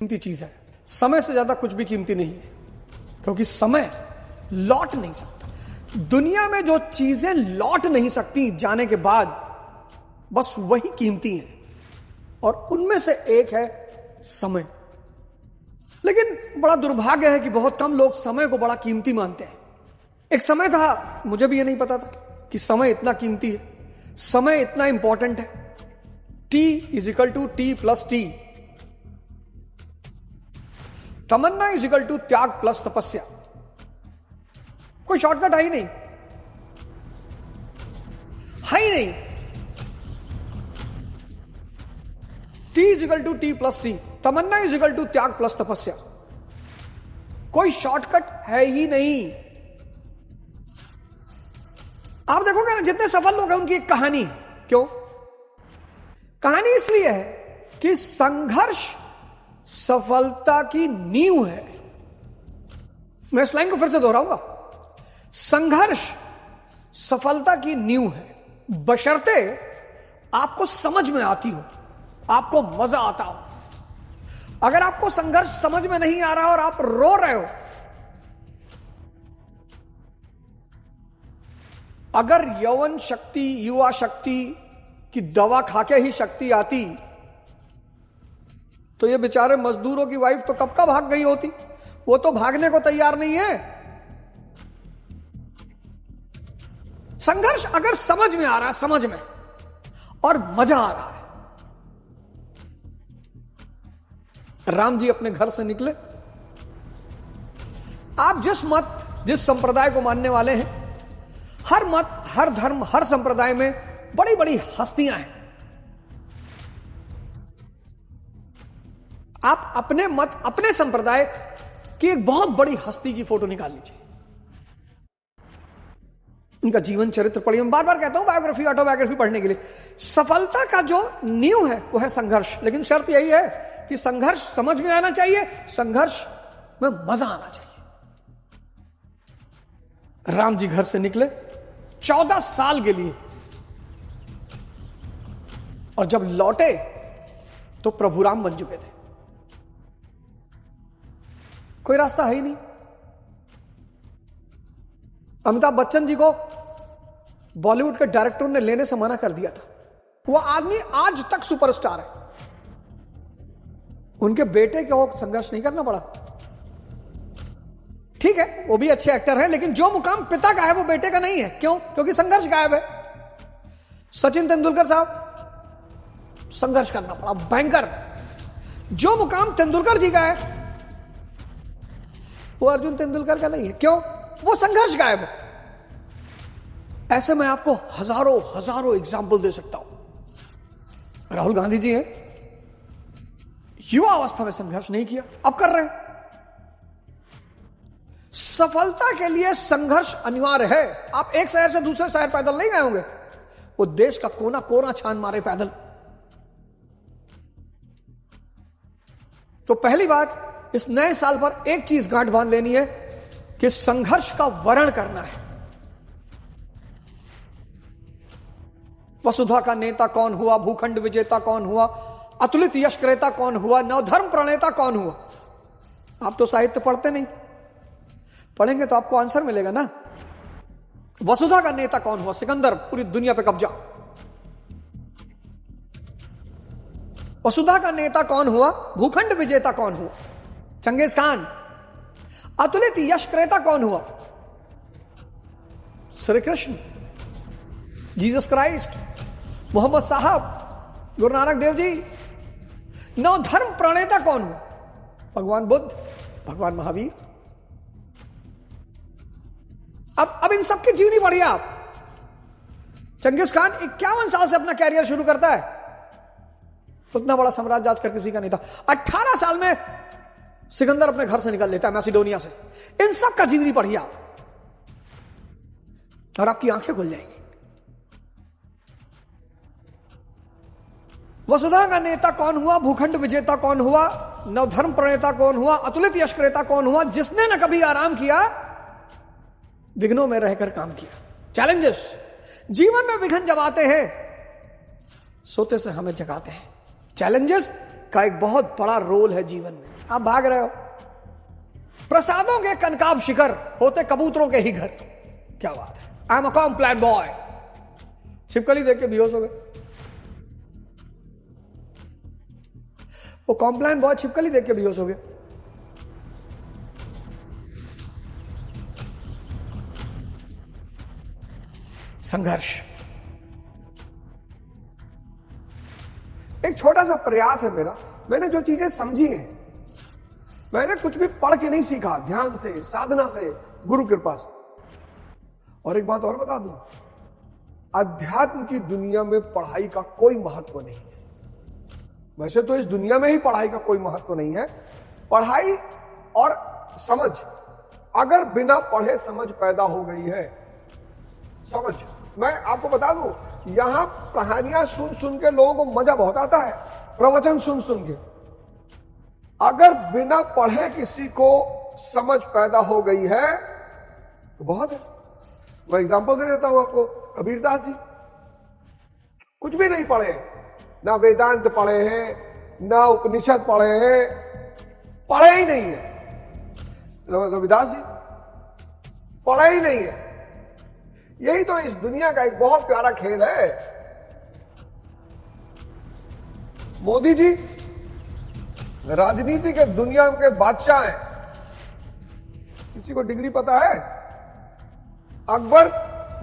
कीमती चीज है। समय से ज्यादा कुछ भी कीमती नहीं है, क्योंकि समय लौट नहीं सकता। दुनिया में जो चीजें लौट नहीं सकती जाने के बाद, बस वही कीमती हैं, और उनमें से एक है समय। लेकिन बड़ा दुर्भाग्य है कि बहुत कम लोग समय को बड़ा कीमती मानते हैं। एक समय था, मुझे भी ये नहीं पता था कि समय इतना कीमती है, समय इतना इंपॉर्टेंट है। T = T + T, तमन्ना = त्याग प्लस तपस्या। कोई शॉर्टकट है ही नहीं, है ही नहीं। T = T + T, तमन्ना = त्याग प्लस तपस्या। कोई शॉर्टकट है ही नहीं। आप देखोगे ना, जितने सफल लोग हैं उनकी एक कहानी। क्यों? कहानी इसलिए है कि संघर्ष सफलता की नींव है। मैं इस लाइन को फिर से दोहराऊंगा, संघर्ष सफलता की नींव है, बशर्ते आपको समझ में आती हो, आपको मजा आता हो। अगर आपको संघर्ष समझ में नहीं आ रहा और आप रो रहे हो, अगर यौवन शक्ति, युवा शक्ति की दवा खाके ही शक्ति आती, तो ये बेचारे मजदूरों की वाइफ तो कब का भाग गई होती। वो तो भागने को तैयार नहीं है। संघर्ष अगर समझ में आ रहा है, समझ में, और मजा आ रहा है। राम जी अपने घर से निकले। आप जिस मत, जिस संप्रदाय को मानने वाले हैं, हर मत, हर धर्म, हर संप्रदाय में बड़ी बड़ी हस्तियां हैं। आप अपने मत, अपने संप्रदाय की एक बहुत बड़ी हस्ती की फोटो निकाल लीजिए, उनका जीवन चरित्र पढ़िए। मैं बार बार कहता हूं बायोग्राफी, ऑटोबायोग्राफी पढ़ने के लिए। सफलता का जो नींव है वो है संघर्ष, लेकिन शर्त यही है कि संघर्ष समझ में आना चाहिए, संघर्ष में मजा आना चाहिए। राम जी घर से निकले 14 साल के लिए, और जब लौटे तो प्रभु राम बन चुके थे। कोई रास्ता है ही नहीं। अमिताभ बच्चन जी को बॉलीवुड के डायरेक्टर ने लेने से मना कर दिया था। वो आदमी आज तक सुपरस्टार है। उनके बेटे को संघर्ष नहीं करना पड़ा। ठीक है, वो भी अच्छे एक्टर हैं, लेकिन जो मुकाम पिता का है वो बेटे का नहीं है। क्यों? क्योंकि संघर्ष गायब है। सचिन तेंदुलकर साहब, संघर्ष करना पड़ा, बैंकर। जो मुकाम तेंदुलकर जी का है वो अर्जुन तेंदुलकर का नहीं है। क्यों? वो संघर्ष गायब है। ऐसे मैं आपको हजारों हजारों एग्जाम्पल दे सकता हूं। राहुल गांधी जी हैं, युवा अवस्था में संघर्ष नहीं किया, अब कर रहे हैं। सफलता के लिए संघर्ष अनिवार्य है। आप एक शहर से दूसरे शहर पैदल नहीं गए होंगे, वो देश का कोना कोना छान मारे पैदल। तो पहली बात, इस नए साल पर एक चीज गांठ बांध लेनी है कि संघर्ष का वर्ण करना है। वसुधा का नेता कौन हुआ, भूखंड विजेता कौन हुआ, अतुलित यश क्रेता कौन हुआ, नवधर्म प्रणेता कौन हुआ। आप तो साहित्य पढ़ते नहीं, पढ़ेंगे तो आपको आंसर मिलेगा ना। वसुधा का नेता कौन हुआ? सिकंदर, पूरी दुनिया पे कब्जा। वसुधा का नेता कौन हुआ? भूखंड विजेता कौन हुआ? Genghis Khan. अतुलित यश क्रेता कौन हुआ? श्री कृष्ण, जीसस क्राइस्ट, मोहम्मद साहब, गुरु नानक देव जी। नवधर्म प्रणेता कौन हुआ? भगवान बुद्ध, भगवान महावीर। अब इन सबकी जीवनी पढ़िए आप। चंगेज खान 51 साल से अपना कैरियर शुरू करता है। उतना बड़ा साम्राज्य आजकल किसी का नहीं था। 18 साल में सिकंदर अपने घर से निकल लेता है, मैसिडोनिया से। इन सब का जीवनी पढ़िए आप, और आपकी आंखें खुल जाएंगी। वसुधा का नेता कौन हुआ? भूखंड विजेता कौन हुआ? नवधर्म प्रणेता कौन हुआ? अतुलित यश क्रेता कौन हुआ? जिसने न कभी आराम किया, विघ्नों में रहकर काम किया। चैलेंजेस, जीवन में विघ्न जब आते हैं, सोते से हमें जगाते हैं। चैलेंजेस का एक बहुत बड़ा रोल है जीवन में। आप भाग रहे हो, प्रसादों के कनकाब शिखर होते कबूतरों के ही घर। क्या बात है, I am a Complan boy. छिपकली देख के बेहोश हो गए। वो कॉम्प्लान बॉय छिपकली देख के बेहोश हो गया। संघर्ष एक छोटा सा प्रयास है मेरा। मैंने जो चीजें समझी हैं, मैंने कुछ भी पढ़ के नहीं सीखा, ध्यान से, साधना से, गुरु कृपा से। और एक बात और बता दूं, अध्यात्म की दुनिया में पढ़ाई का कोई महत्व नहीं है। वैसे तो इस दुनिया में ही पढ़ाई का कोई महत्व नहीं है। पढ़ाई और समझ, अगर बिना पढ़े समझ पैदा हो गई है, समझ, मैं आपको बता दूं, यहां कहानियां सुन सुन के लोगों को मजा बहुत आता है, प्रवचन सुन सुन के। अगर बिना पढ़े किसी को समझ पैदा हो गई है तो बहुत है। मैं एग्जांपल दे देता हूं आपको। कबीरदास जी कुछ भी नहीं पढ़े, ना वेदांत पढ़े हैं, ना उपनिषद पढ़े हैं, पढ़े ही नहीं है। रविदास जी पढ़े ही नहीं है। यही तो इस दुनिया का एक बहुत प्यारा खेल है। मोदी जी राजनीति के दुनिया के बादशाह हैं। किसी को डिग्री पता है? अकबर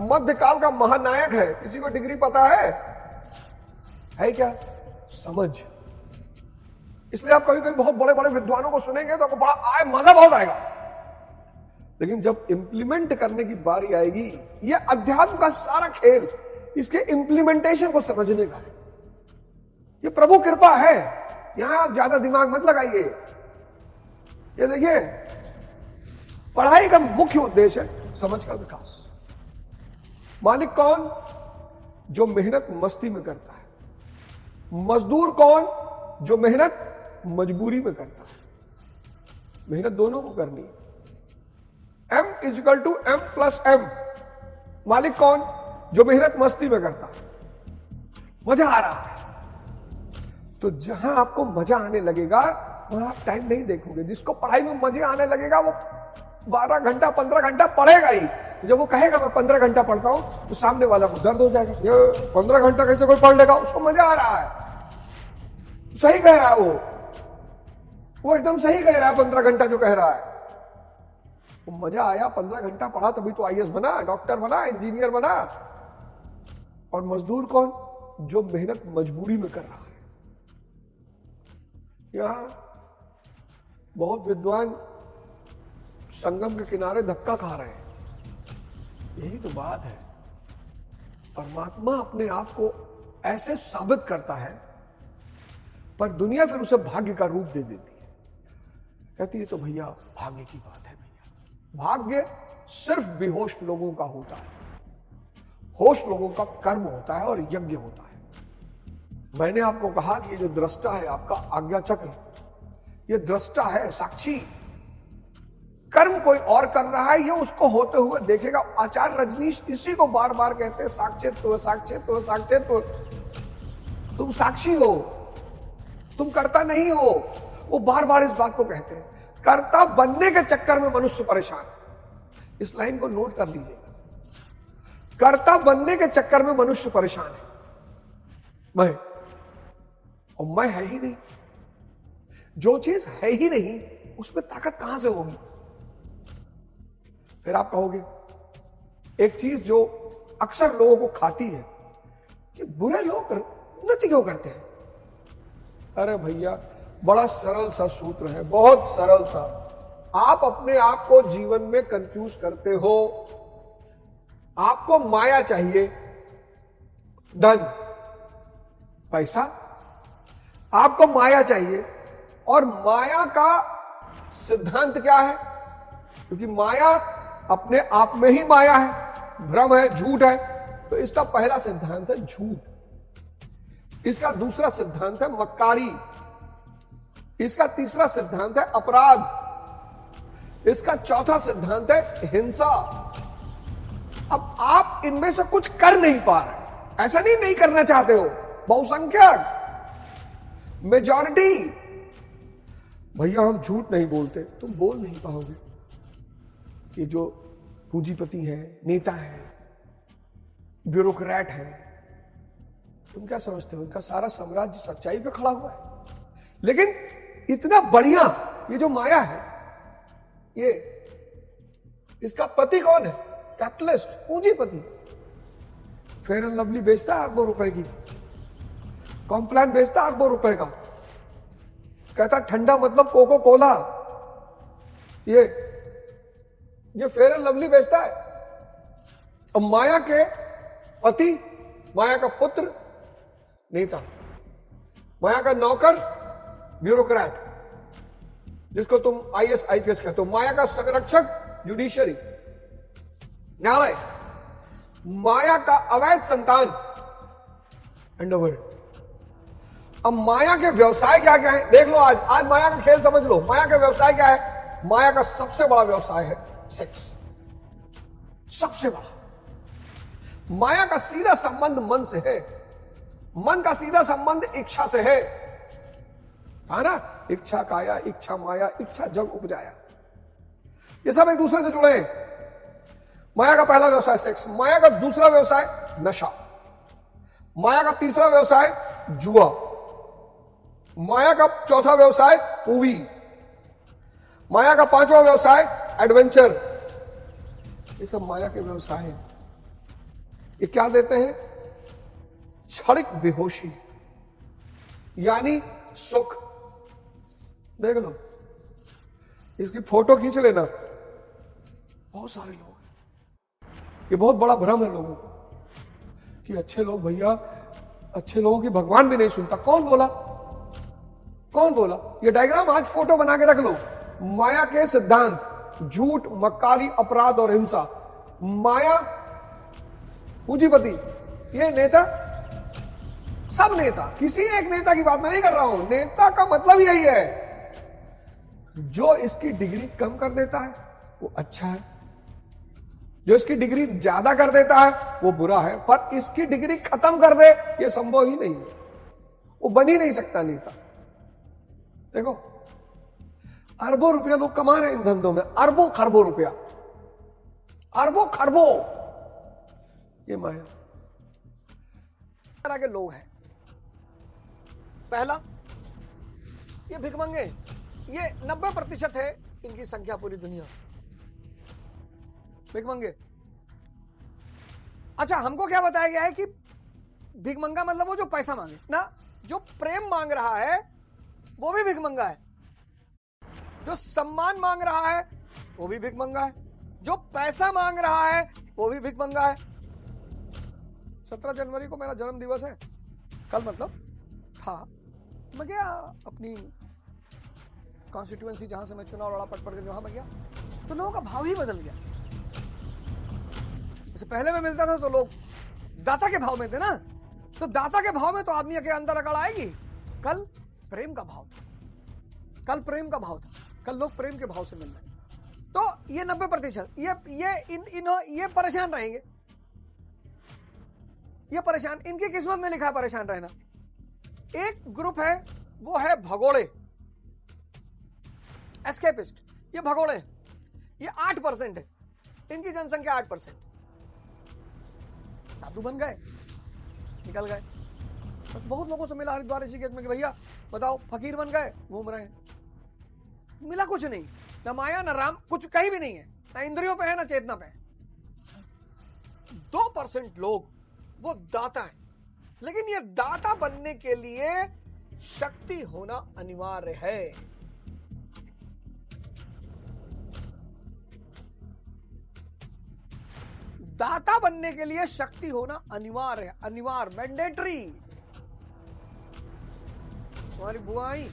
मध्यकाल का महानायक है, किसी को डिग्री पता है क्या? समझ। इसलिए आप कभी कभी बहुत बड़े बड़े विद्वानों को सुनेंगे तो आपको बड़ा मजा बहुत आएगा, लेकिन जब इंप्लीमेंट करने की बारी आएगी, ये अध्यात्म का सारा खेल इसके इंप्लीमेंटेशन को समझने का है। ये प्रभु कृपा है, यहां आप ज्यादा दिमाग मत लगाइए। ये देखिए, पढ़ाई का मुख्य उद्देश्य है समझ का विकास। मालिक कौन? जो मेहनत मस्ती में करता है। मजदूर कौन? जो मेहनत मजबूरी में करता है। मेहनत दोनों को करनी है। M = M+M। मालिक कौन? जो मेहनत मस्ती में करता है, मजा आ रहा है। तो जहां आपको मजा आने लगेगा वहां आप टाइम नहीं देखोगे। जिसको पढ़ाई में मजा आने लगेगा वो 12 घंटा 15 घंटा पढ़ेगा ही। तो जब वो कहेगा मैं 15 घंटा पढ़ता हूं, तो सामने वाला को दर्द हो जाएगा। ये 15 घंटा कैसे कोई पढ़ लेगा? उसको मजा आ रहा है, सही कह रहा है वो एकदम सही कह रहा है। 15 घंटा जो कह रहा है वो मजा आया, 15 घंटा पढ़ा तभी तो IAS बना, डॉक्टर बना, इंजीनियर बना। और मजदूर कौन? जो मेहनत मजबूरी में कर रहा है। यहां बहुत विद्वान संगम के किनारे धक्का खा रहे हैं। यही तो बात है। परमात्मा अपने आप को ऐसे साबित करता है, पर दुनिया फिर उसे भाग्य का रूप दे देती है। कहती है तो भैया भाग्य की बात है। भैया भाग्य सिर्फ बेहोश लोगों का होता है, होश लोगों का कर्म होता है और यज्ञ होता है। मैंने आपको कहा कि ये जो दृष्टा है आपका आज्ञा चक्र, ये दृष्टा है, साक्षी। कर्म कोई और कर रहा है, ये उसको होते हुए देखेगा। आचार्य रजनीश इसी को बार बार कहते हैं, साक्षित्व साक्षित्व साक्षित्व। तुम साक्षी हो, तुम कर्ता नहीं हो। वो बार बार इस बात को कहते हैं। कर्ता बनने के चक्कर में मनुष्य परेशान है। इस लाइन को नोट कर लीजिएगा। कर्ता बनने के चक्कर में मनुष्य परेशान है। मैं, और मैं है ही नहीं। जो चीज है ही नहीं उसमें ताकत कहां से होगी? फिर आप कहोगे एक चीज जो अक्सर लोगों को खाती है कि बुरे लोग उन्नति क्यों करते हैं। अरे भैया बड़ा सरल सा सूत्र है, बहुत सरल सा। आप अपने आप को जीवन में कंफ्यूज करते हो। आपको माया चाहिए, धन, पैसा। आपको माया चाहिए, और माया का सिद्धांत क्या है? क्योंकि माया अपने आप में ही माया है, भ्रम है, झूठ है। तो इसका पहला सिद्धांत है झूठ। इसका दूसरा सिद्धांत है मक्कारी। इसका तीसरा सिद्धांत है अपराध। इसका चौथा सिद्धांत है हिंसा। अब आप इनमें से कुछ कर नहीं पा रहे। ऐसा नहीं करना चाहते हो, बहुसंख्यक। मेजॉरिटी। भैया हम झूठ नहीं बोलते, तुम बोल नहीं पाओगे। ये जो पूंजीपति है, नेता है, ब्यूरोक्रेट है, तुम क्या समझते हो इनका सारा साम्राज्य सच्चाई पे खड़ा हुआ है? लेकिन इतना बढ़िया ये जो माया है, ये इसका पति कौन है? कैपिटलिस्ट, पूंजीपति। फेयर एंड लवली बेचता है अरबों रुपए की, कॉम्प्लान बेचता है अरबों रुपए का, कहता ठंडा मतलब कोको कोला। ये फेयर एंड लवली बेचता है। अब माया के पति, माया का पुत्र नेता, माया का नौकर ब्यूरोक्रेट, जिसको तुम आईएएस आईपीएस कहते हो, माया का संरक्षक जुडिशरी, न्यायालय, माया का अवैध संतान अंडरवर्ल्ड। अब माया के व्यवसाय क्या क्या है देख लो। आज माया का खेल समझ लो। माया का व्यवसाय क्या है? माया का सबसे बड़ा व्यवसाय है सेक्स, सबसे बड़ा। माया का सीधा संबंध मन से है, मन का सीधा संबंध इच्छा से है ना? इच्छा काया, इच्छा माया, इच्छा जग उपजाया, ये सब एक दूसरे से जुड़े हैं। माया का पहला व्यवसाय सेक्स, माया का दूसरा व्यवसाय नशा, माया का तीसरा व्यवसाय जुआ, माया का चौथा व्यवसाय मूवी, माया का पांचवा व्यवसाय एडवेंचर। ये सब माया के व्यवसाय हैं। ये क्या देते हैं? क्षणिक बेहोशी, यानी सुख। देख लो, इसकी फोटो खींच लेना। बहुत सारे लोग, ये बहुत बड़ा भ्रम है लोगों को कि अच्छे लोग, भैया अच्छे लोगों की भगवान भी नहीं सुनता। कौन बोला? कौन बोला? ये डायग्राम आज फोटो बना के रख लो। माया के सिद्धांत, झूठ, मक्कारी, अपराध और हिंसा। माया, पूंजीपति, ये नेता, सब नेता। किसी एक नेता की बात मैं नहीं कर रहा हूं। नेता का मतलब यही है, जो इसकी डिग्री कम कर देता है वो अच्छा है, जो इसकी डिग्री ज्यादा कर देता है वो बुरा है, पर इसकी डिग्री खत्म कर दे ये संभव ही नहीं है। वो बन ही नहीं सकता नेता। देखो, अरबों रुपया लोग कमा रहे हैं इन धंधों में, अरबों खरबों रुपया, अरबों खरबों। ये माया तरह के लोग हैं। पहला, ये भिखमंगे, ये 90% है इनकी संख्या पूरी दुनिया। भिखमंगे। अच्छा, हमको क्या बताया गया है कि भिखमंगा मतलब वो जो पैसा मांगे ना। जो प्रेम मांग रहा है वो भी भिखमंगा है, जो सम्मान मांग रहा है वो भी भिखमंगा है, जो पैसा मांग रहा है वो भी भिखमंगा है। 17 जनवरी को मेरा जन्म दिवस है, कल मतलब था। मैं गया अपनी कॉन्स्टिट्यूएंसी जहां से मैं चुनाव लड़ा, पट के वहां मैं गया, तो लोगों का भाव ही बदल गया। जैसे पहले मैं मिलता था तो लोग दाता के भाव में थे ना, तो दाता के भाव में तो आदमी के अंदर अकड़ आएगी। कल प्रेम का भाव था, कल प्रेम का भाव था, कल लोग प्रेम के भाव से मिल रहे हैं। तो ये 90%, ये परेशान रहेंगे, ये परेशान, इनकी किस्मत में लिखा है परेशान रहना। एक ग्रुप है, वो है भगोड़े, एस्केपिस्ट। ये भगोड़े, ये 8% है, इनकी जनसंख्या 8%। साधु बन गए, निकल गए। तो बहुत लोगों से मिला हरिद्वार ऋषिकेश में कि भैया बताओ, फकीर बन गए, घूम रहे हैं, मिला कुछ नहीं, ना माया ना राम, कुछ कहीं भी नहीं है, ना इंद्रियों पे है ना चेतना पे है। 2% लोग वो दाता है, लेकिन ये दाता बनने के लिए शक्ति होना अनिवार्य है। दाता बनने के लिए शक्ति होना अनिवार्य है, अनिवार्य, मैंडेटरी। तुम्हारी बुआ आई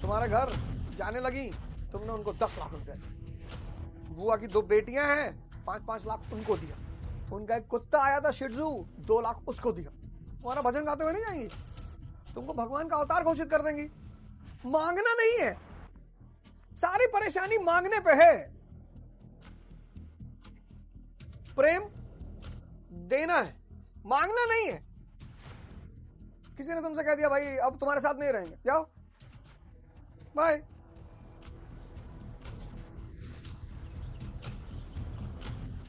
तुम्हारे घर, जाने लगी, तुमने उनको 10 लाख रुपए दिए। बुआ की 2 बेटियां हैं, 5-5 लाख उनको दिया। उनका एक कुत्ता आया था शिट्जू, 2 लाख उसको दिया। तुम्हारा भजन गाते हुए नहीं जाएंगी, तुमको भगवान का अवतार घोषित कर देंगी। मांगना नहीं है, सारी परेशानी मांगने पे है। प्रेम देना है, मांगना नहीं है। किसी ने तुमसे कह दिया भाई अब तुम्हारे साथ नहीं रहेंगे, जाओ बाय।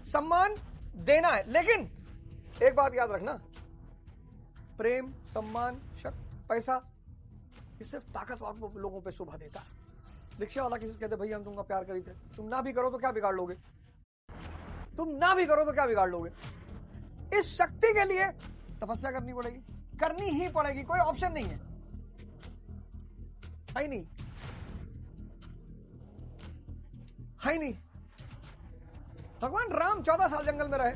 सम्मान देना है, लेकिन एक बात याद रखना, प्रेम, सम्मान, शक्ति, पैसा, ये सिर्फ ताकतवर लोगों पे शोभा देता है। रिक्शा वाला किसी से कहते भाई हम तुमका प्यार करी थे, तुम ना भी करो तो क्या बिगाड़ लोगे, तुम ना भी करो तो क्या बिगाड़ लोगे। इस शक्ति के लिए तपस्या करनी पड़ेगी, करनी ही पड़ेगी, कोई ऑप्शन नहीं है, है नहीं, है नहीं। भगवान राम 14 साल जंगल में रहे,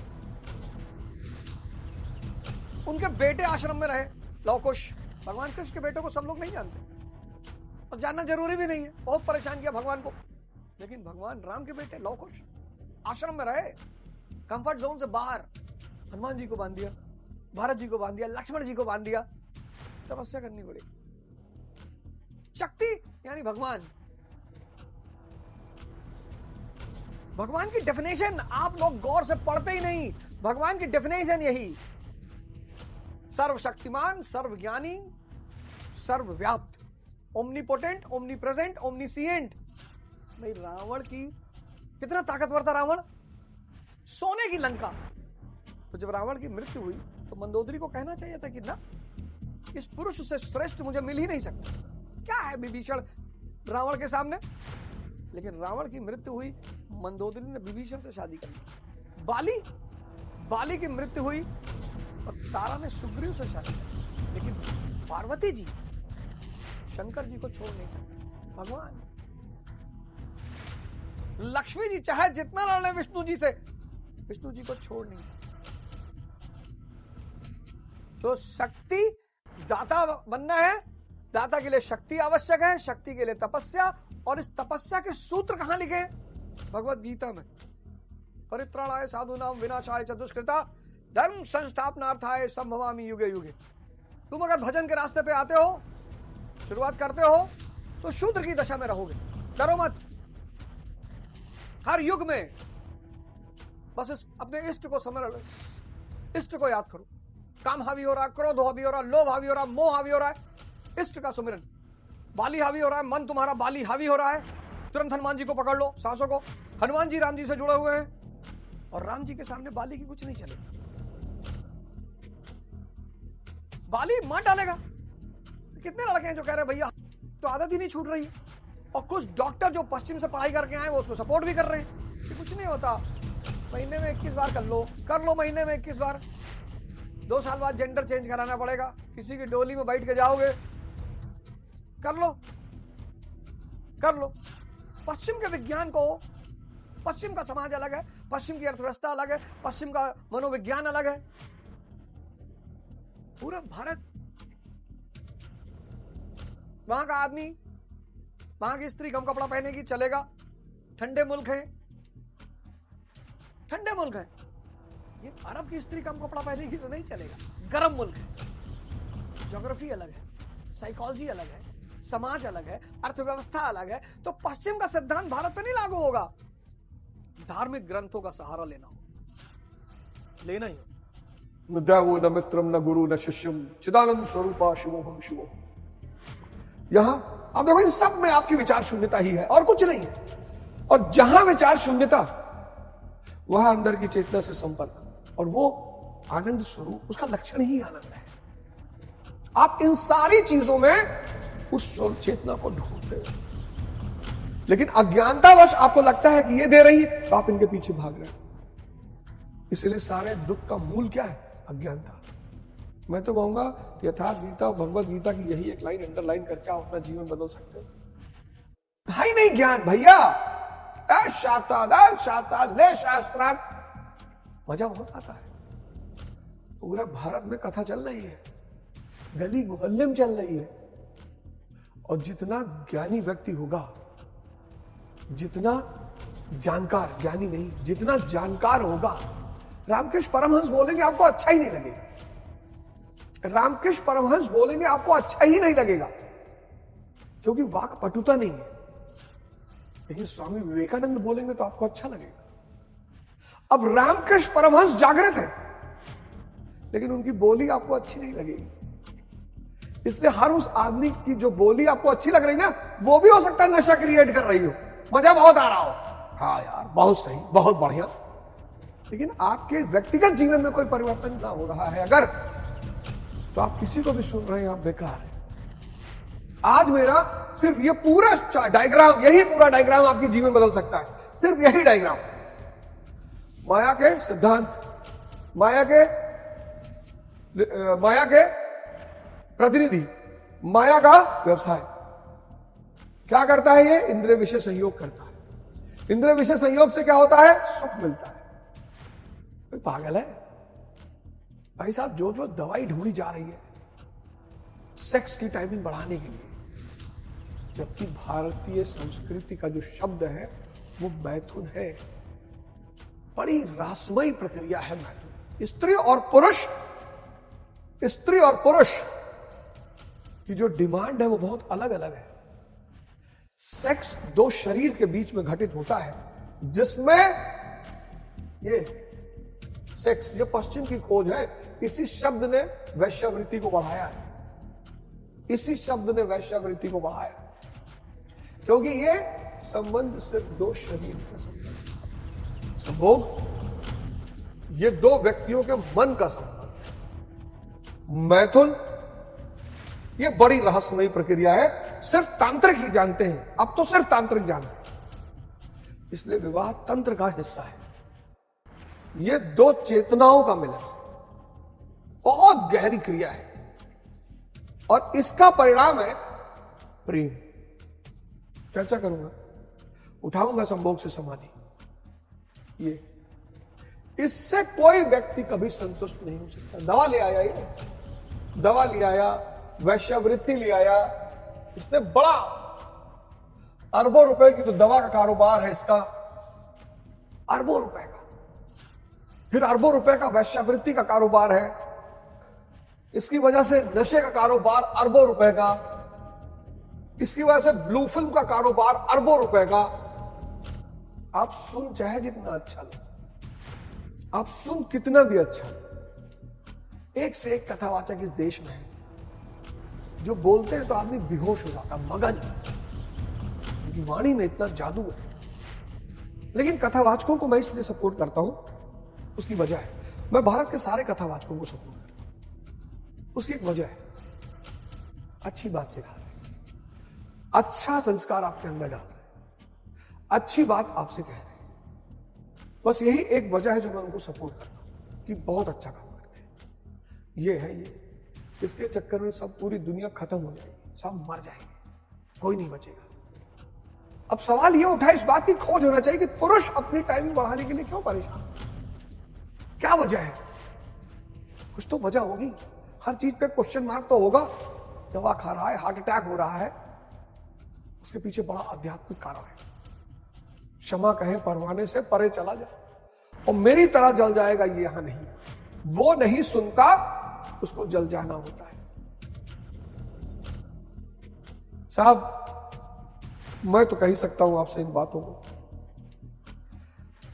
उनके बेटे आश्रम में रहे, लवकुश। भगवान कृष्ण के बेटों को सब लोग नहीं जानते और जानना जरूरी भी नहीं है, बहुत परेशान किया भगवान को, लेकिन भगवान राम के बेटे लवकुश आश्रम में रहे, कंफर्ट जोन से बाहर। हनुमान जी को बांध दिया, भारत जी को बांध दिया, लक्ष्मण जी को बांध दिया, तपस्या करनी पड़ी। शक्ति यानी भगवान, भगवान की डेफिनेशन आप लोग गौर से पढ़ते ही नहीं। भगवान की डेफिनेशन यही, सर्वशक्तिमान, सर्वज्ञानी, सर्वव्याप्त, ओमनीपोटेंट, ओमनीप्रेजेंट, ओमनीसिएंट। भाई रावण की कितना ताकतवर था रावण, सोने की लंका। तो जब रावण की मृत्यु हुई तो मंदोदरी को कहना चाहिए था कि ना, इस पुरुष से श्रेष्ठ मुझे मिल ही नहीं सकता, क्या है विभीषण रावण के सामने। लेकिन रावण की मृत्यु हुई, मंदोदरी ने विभीषण से शादी कर ली। बाली की मृत्यु हुई और तारा ने सुग्रीव से शादी की। लेकिन पार्वती जी शंकर जी को छोड़ नहीं सकते। भगवान लक्ष्मी जी चाहे जितना लड़ ले विष्णु जी से, विष्णु जी को छोड़ नहीं सकते। तो शक्ति दाता बनना है, दाता के लिए शक्ति आवश्यक है, शक्ति के लिए तपस्या। और इस तपस्या के सूत्र कहां लिखे? भगवत गीता में। परित्राणाय साधूनाम विनाशाय च दुष्कृता धर्म संस्थापनार्थाय संभवामि युगे युगे। तुम अगर भजन के रास्ते पे आते हो, शुरुआत करते हो, तो शूद्र की दशा में रहोगे, डरो मत। हर युग में बस अपने इष्ट को समझ, इष्ट को याद करो। काम हावी हो रहा है, क्रोध हावी हो रहा है, लोभ हावी हो रहा है, मोह हावी हो रहा है, इष्ट का सुमिरन। बाली हावी हो रहा है, मन तुम्हारा बाली हावी हो रहा है, तुरंत हनुमान जी को पकड़ लो, सांसों को। हनुमान जी राम जी से जुड़े हुए हैं और राम जी के सामने बाली की कुछ नहीं चलेगा, बाली मार डालेगा। कितने लड़के हैं जो कह रहे हैं भैया तो आदत ही नहीं छूट रही है, और कुछ डॉक्टर जो पश्चिम से पढ़ाई करके आए वो उसको सपोर्ट भी कर रहे हैं कि कुछ नहीं होता, महीने में 21 बार कर लो महीने में 21 बार। 2 साल बाद जेंडर चेंज कराना पड़ेगा, किसी की डोली में बैठ के जाओगे, कर लो। पश्चिम के विज्ञान को, पश्चिम का समाज अलग है, पश्चिम की अर्थव्यवस्था अलग है, पश्चिम का मनोविज्ञान अलग है। पूरा भारत, वहां का आदमी, वहां की स्त्री कम कपड़ा पहनेगी चलेगा, ठंडे मुल्क है, ठंडे मुल्क है। ये अरब की स्त्री कम कपड़ा पहनेगी तो नहीं चलेगा, गर्म मुल्क है। ज्योग्राफी अलग है, साइकोलॉजी अलग है, समाज अलग है, अर्थव्यवस्था अलग है। तो पश्चिम का सिद्धांत भारत पे नहीं लागू होगा। धार्मिक ग्रंथों का सहारा लेना ही। न दैवो न मित्रम न गुरु न शिष्यम चिदानंद स्वरूपा शिवोहम शिवो। यहां आप देखो, इन सब में आपकी विचार शून्यता ही है और कुछ नहीं है। और जहां विचार शून्यता, वहां अंदर की चेतना से संपर्क, और वो आनंद स्वरूप, उसका लक्षण ही आनंद है। आप इन सारी चीजों में उस चेतना को ढूंढते हो, लेकिन अज्ञानतावश आपको लगता है कि ये दे रही है, तो आप इनके पीछे भाग रहे हो। इसलिए सारे दुख का मूल क्या है? अज्ञानता। मैं तो कहूंगा यथार्थ गीता, भगवत गीता की यही एक लाइन अंडरलाइन करके आप अपना जीवन बदल सकते हो। भाई नहीं ज्ञान भैया, शास्त्रार्थ ले शास्त्रार्थ, मजा बहुत आता है। पूरा भारत में कथा चल रही है, गली मोहल्ले में चल रही है, और जितना ज्ञानी व्यक्ति होगा, जितना जानकार, ज्ञानी नहीं, जितना जानकार होगा, रामकृष्ण परमहंस बोलेंगे आपको अच्छा ही नहीं लगेगा। रामकृष्ण परमहंस बोलेंगे आपको अच्छा ही नहीं लगेगा, क्योंकि वाक पटुता नहीं है। लेकिन स्वामी विवेकानंद बोलेंगे तो आपको अच्छा लगेगा। अब रामकृष्ण परमहंस जागृत है, लेकिन उनकी बोली आपको अच्छी नहीं लगेगी। इसलिए हर उस आदमी की जो बोली आपको अच्छी लग रही ना, वो भी हो सकता है नशा क्रिएट कर रही हो, मजा बहुत आ रहा हो, हाँ यार बहुत सही, बहुत बढ़िया, लेकिन आपके व्यक्तिगत जीवन में कोई परिवर्तन ना हो रहा है अगर, तो आप किसी को भी सुन रहे हैं, आप बेकार है। आज मेरा सिर्फ ये पूरा डायग्राम, यही पूरा डायग्राम आपकी जीवन बदल सकता है, सिर्फ यही डायग्राम। माया के सिद्धांत, माया के प्रतिनिधि, माया का व्यवसाय क्या करता है? ये इंद्रिय विषय संयोग करता है। इंद्रिय विषय संयोग से क्या होता है? सुख मिलता है। कोई पागल है भाई साहब? जो जो दवाई ढूंढी जा रही है सेक्स की टाइमिंग बढ़ाने के लिए, जबकि भारतीय संस्कृति का जो शब्द है वो मैथुन है। बड़ी रहस्यमयी प्रक्रिया है मैथुन। स्त्री और पुरुष की जो डिमांड है वो बहुत अलग अलग है। सेक्स दो शरीर के बीच में घटित होता है, जिसमें ये सेक्स, ये पश्चिम की खोज है। इसी शब्द ने वैश्यावृत्ति को बढ़ाया है, इसी शब्द ने वैश्यावृत्ति को बढ़ाया, क्योंकि ये संबंध सिर्फ दो शरीर का संबंध, संभोग ये दो व्यक्तियों के मन का संबंध है। मैथुन ये बड़ी रहस्यमयी प्रक्रिया है, सिर्फ तांत्रिक ही जानते हैं, अब तो सिर्फ तांत्रिक जानते हैं, इसलिए विवाह तंत्र का हिस्सा है। ये दो चेतनाओं का मिलन, बहुत गहरी क्रिया है, और इसका परिणाम है प्रेम। चर्चा करूंगा, उठाऊंगा संभोग से समाधि। ये इससे कोई व्यक्ति कभी संतुष्ट नहीं हो सकता। दवा ले आया, ये दवा ले आया, वैश्यावृत्ति ले आया, इसने बड़ा अरबों रुपए की तो दवा का कारोबार है इसका, अरबों रुपए का, फिर अरबों रुपए का वैश्यावृत्ति का कारोबार है, इसकी वजह से नशे का कारोबार अरबों रुपए का, इसकी वजह से ब्लू फिल्म का कारोबार अरबों रुपए का। आप सुन चाहे जितना अच्छा लगे, आप सुन कितना भी अच्छा, एक से एक कथावाचक इस देश में है जो बोलते हैं तो आदमी बेहोश हो जाता, मगन, क्योंकि वाणी में इतना जादू है। लेकिन कथावाचकों को मैं इसलिए सपोर्ट करता हूं, उसकी वजह है, मैं भारत के सारे कथावाचकों को सपोर्ट करता हूं। उसकी एक वजह है, अच्छी बात सिखा रहे हैं, अच्छा संस्कार आपके अंदर डाल रहे हैं, अच्छी बात आपसे कह रहे हैं। बस यही एक वजह है जो मैं उनको सपोर्ट करता हूं कि बहुत अच्छा काम करते हैं। ये है, ये इसके चक्कर में सब पूरी दुनिया खत्म हो जाएगी, सब मर जाएंगे, कोई नहीं बचेगा। अब सवाल ये उठा, इस बात की खोज होना चाहिए कि पुरुष अपनी टाइमिंग बढ़ाने के लिए क्यों परेशान, क्या वजह है? कुछ तो वजह होगी, हर चीज पे क्वेश्चन मार्क तो होगा। दवा खा रहा है, हार्ट अटैक हो रहा है, उसके पीछे बड़ा आध्यात्मिक कारण है। क्षमा कहें परवाने से परे चला जा, और मेरी तरह जल जाएगा, ये यहां नहीं, वो नहीं सुनता, उसको जल जाना होता है। साहब मैं तो कह ही सकता हूं आपसे इन बातों को,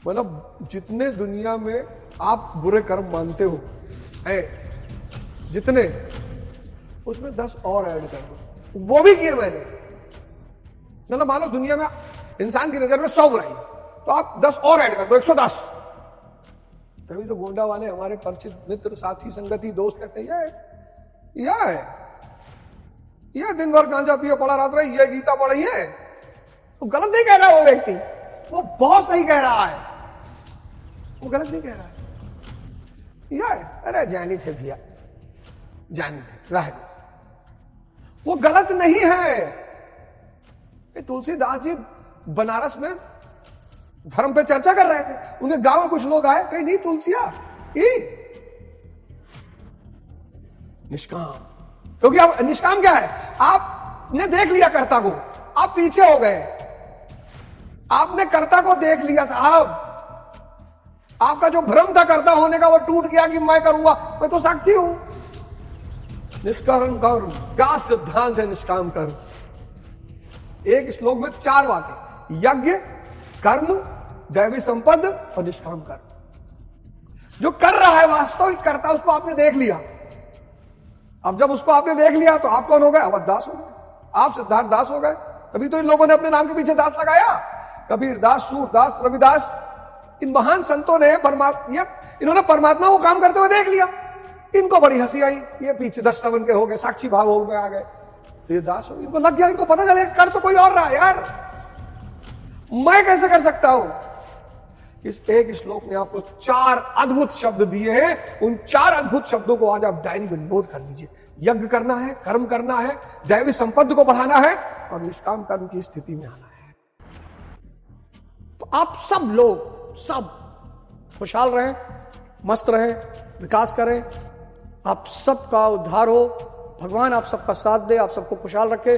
मतलब जितने दुनिया में आप बुरे कर्म मानते हो है, जितने, उसमें 10 और ऐड कर दो, वो भी किए मैंने। मतलब मान लो दुनिया में इंसान की नजर में 100 बुराई, तो आप 10 और ऐड कर दो, 110। तभी तो गोंडा वाले हमारे परिचित मित्र, साथी, संगति, दोस्त कहते हैं यह दिन भर गांजा पिए पड़ा रात रही, ये गीता पढ़ी है। वो गलत नहीं कह रहा वो व्यक्ति, वो बहुत सही कह रहा है, वो गलत नहीं कह रहा है। अरे जानी थे भैया, जानी थे, रह वो गलत नहीं है। तुलसीदास जी बनारस में धर्म पे चर्चा कर रहे थे, उनके गांव में कुछ लोग आए, कहीं नहीं तुलसिया निष्काम, क्योंकि अब निष्काम क्या है? आपने देख लिया कर्ता को, आप पीछे हो गए, आपने कर्ता को देख लिया साहब, आपका जो भ्रम था कर्ता होने का वो टूट गया कि मैं करूंगा, मैं तो साक्षी हूं। निष्कर्म कर्म, क्या सिद्धांत है निष्काम कर्म? एक श्लोक में 4 बातें, यज्ञ, कर्म, दैवी संपद और निष्काम कर्म। जो कर रहा है वास्तविक कर्ता, उसको आपने देख लिया, अब जब उसको आपने देख लिया तो आप कौन हो गए? अवध दास हो गए, आप सिद्धार्थ दास हो गए। तभी तो इन लोगों ने अपने नाम के पीछे दास लगाया। कबीर दास, सूरदास, रविदास, इन महान संतों ने इन्होंने परमात्मा को काम करते हुए देख लिया। इनको बड़ी हंसी आई, ये पीछे 10 श्रवण के हो गए, साक्षी भाव हो गए, आ गए, तो ये दास हो गए। इनको लग गया, इनको पता चले कर तो कोई और रहा है यार, मैं कैसे कर सकता हूं? इस एक श्लोक ने आपको 4 अद्भुत शब्द दिए हैं। उन 4 अद्भुत शब्दों को आज आप डायरी में नोट कर लीजिए। यज्ञ करना है, कर्म करना है, दैवी संपत्ति को बढ़ाना है और निष्काम कर्म की स्थिति में आना है। तो आप सब लोग सब खुशहाल रहें, मस्त रहें, विकास करें, आप सबका उद्धार हो, भगवान आप सबका साथ दे, आप सबको खुशहाल रखे।